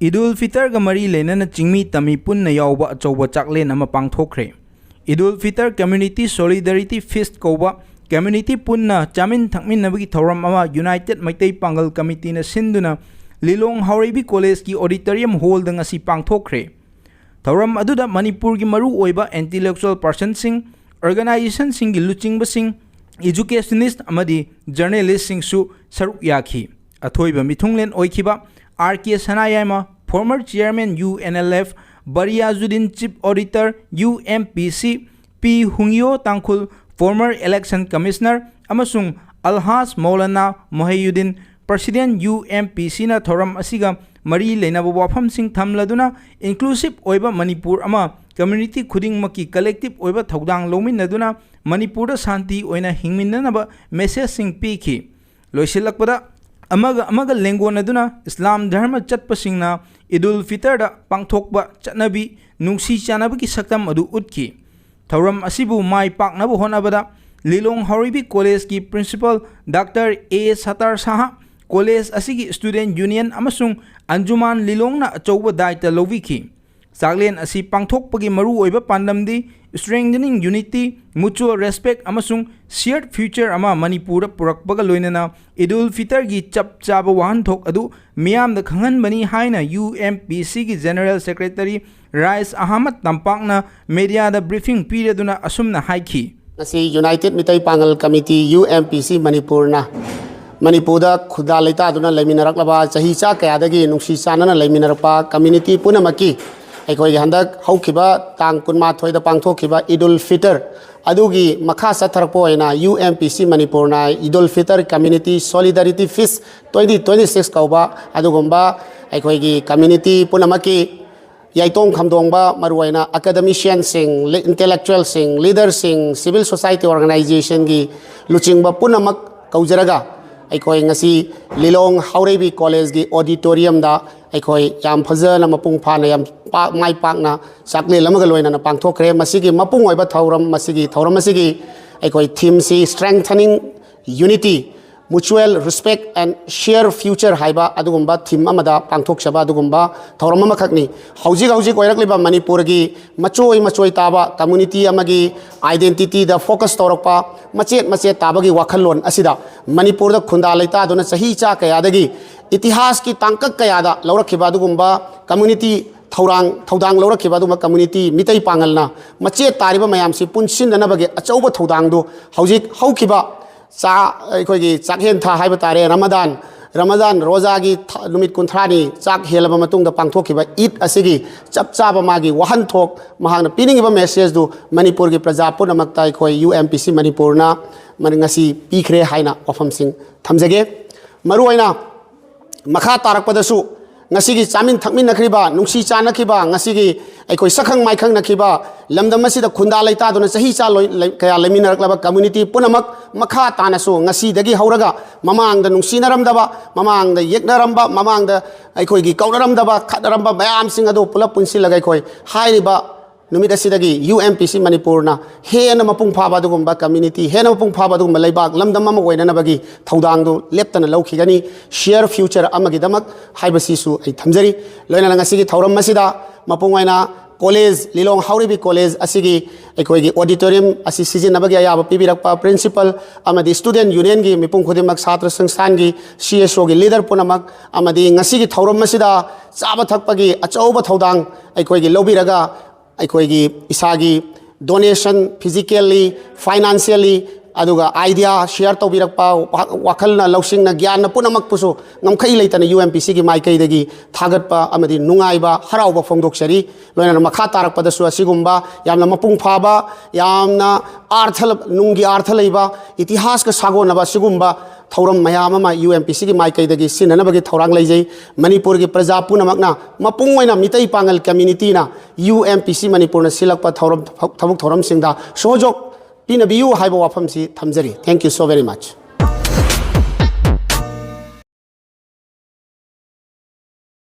Eidul Fitr ga mari Leinana chingmi tami punna yauba achauba Chaklen ama Pangthokhre. Eidul Fitr Community Solidarity Feast kauba community punna chamin thakmin nabagi thoram ama United Meitei Pangal Committee na Sinduna Lilong Haoreibi College ki Auditorium Hall da Ngasi Pangthokhre. Thoram aduda Manipur gi maru Oiba intellectual person sing organization sing gi luchingba sing educationist Amadi journalist sing su saruk yakhi. Athoiba mithunglen oikhiba RK Sanayama, former chairman UNLF, Bariazuddin chief auditor UMPC, P. Hungyo Tangkhul, former election commissioner, amasung Alhas Maulana Mohayuddin, president UMPC na thoram asiga mari leinaba wafam sing thamladuna inclusive oiba Manipur ama community khuding maki collective oiba thodang lominaduna Manipur da shanti oina hingminnanaba message sing pikhi. Loisilakpada amaga lenggon aduna Islam dharma chatpasingna Eidul Fitr da pangthokba chatnabi nungsi chanabagi saktam adu utki. Thoram asibu mai paknabu honabada Lilong Haoreibi College ki principal Dr. A. Satar Saha College asigi student union amasung Anjuman Lilong na achauba daita loviki. Chaklen asi pangthokpagi maru oiba pandamdi strengthening unity, mutual respect amasung shared future ama Manipur purakpaga loinana Eidul Fitr gi chap chaba wahan thok adu miyam da khangan bani haina UMPC gi General Secretary Rais Ahmad Tampakna media da briefing perioduna asumna haiki. Ngasi United Meitei Pangal Committee UMPC Manipur na Manipur da khuda leita aduna leminaraklaba chahi cha kayadagi nungsi chanana leminarpa community punamaki aikoi handak haukiba tang kunma thoida pangthokhiba Eidul Fitr adugi makha satharpo ina UMPC Manipur na Eidul Fitr Community Solidarity Feast 2026 kauba adugomba aikoi gi community punamaki yaitong khamdongba maruaina academician sing intellectual sing leader sing civil society organization gi luchingba punamak kaujaraga aikoi ngasi Lilong Haoreibi College gi Auditorium da aikoi yam phajana mapung phana yam mai pakna Chaklen lamaga loina Pangthokhre masigi mapung oiba thoram masigi aikoi theme si strengthening unity, mutual respect and share future haiba adugumba theme amada pangthokchaba adugumba thoram amakhakni hauji oirakliba Manipur gi machoi taba community amagi identity da focus torakpa machet tabagi wakhalon asida Manipur da khunda leita aduna chahi cha kayadagi itihas ki tangkak kayada laurakhiba adugumba community thodang laurakhiba aduma community Meitei Pangalna machet tariba mayamsi punsindanabagi achauba thodangdu hauji haukhiba cha aikoigi chakhen tha haiba tare Ramadan roza gi numit kuntrani chak helaba matungda pangthokhiba Eid asigi chapchaba magi wahan thok mahangna piningiba message du Manipur gi praja punamakta aikoi UMPC Manipur na ngasi pikhre haina wafam sing thamjage maruaina makha tarakpadasu ngasigi chamin thakmin nakriba nungsi chanakhiba ngasigi aikoi sakhang maikhang nakhiba lamdam asida khunda leita dona chahi cha kaya leminaraklaba community punamak makha tanasu ngasi dagi hauraga mamangda nungsi naramdaba mamangda yeknaramba mamangda aikoi gi kaunaramdaba khadaramba mayam sing adu pulap punsilaga aikoi hairiba numit asidagi UMPC Manipur na hena mapung phaba dugumba community hena mapung phaba dugumba leibak lamdam ama oinana bagi thodang du leptana laukhigani share future amagi damak haibasi su ai thamjari loina ngasigi thoram masida mapung oina college Lilong Haoreibi College asigi aikoi gi auditorium asi season nabagi ayaba pibirakpa principal amadi student union gi mipung khodimak chhatra sangsthan gi CSO gi leader punamak amadi ngasigi thoram masida chaba thakpagi achauba thodang aikoi gi lobiraga aikoi isagi donation physically financially aduga idea share taubirakpa wakhalna lausingna gyanna punamak pusu ngamkhai leitana UMPC gi maikai dagi thagatpa amadi nungaiba harauba phongdoksari loina makha tarakpada su asigumba yamna mapung phaba yamna nungi artha leiba itihas ka sagonaba sigumba thoram mayam ama UMPC gi maikai dagi sinanabagi thorang leijai Manipur gi praja punamakna mapung oina Meitei Pangal community na UMPC Manipur na silakpa thabuk thoram singda sojok pinabiyu haiba wafam si thamjari. Thank you so very much.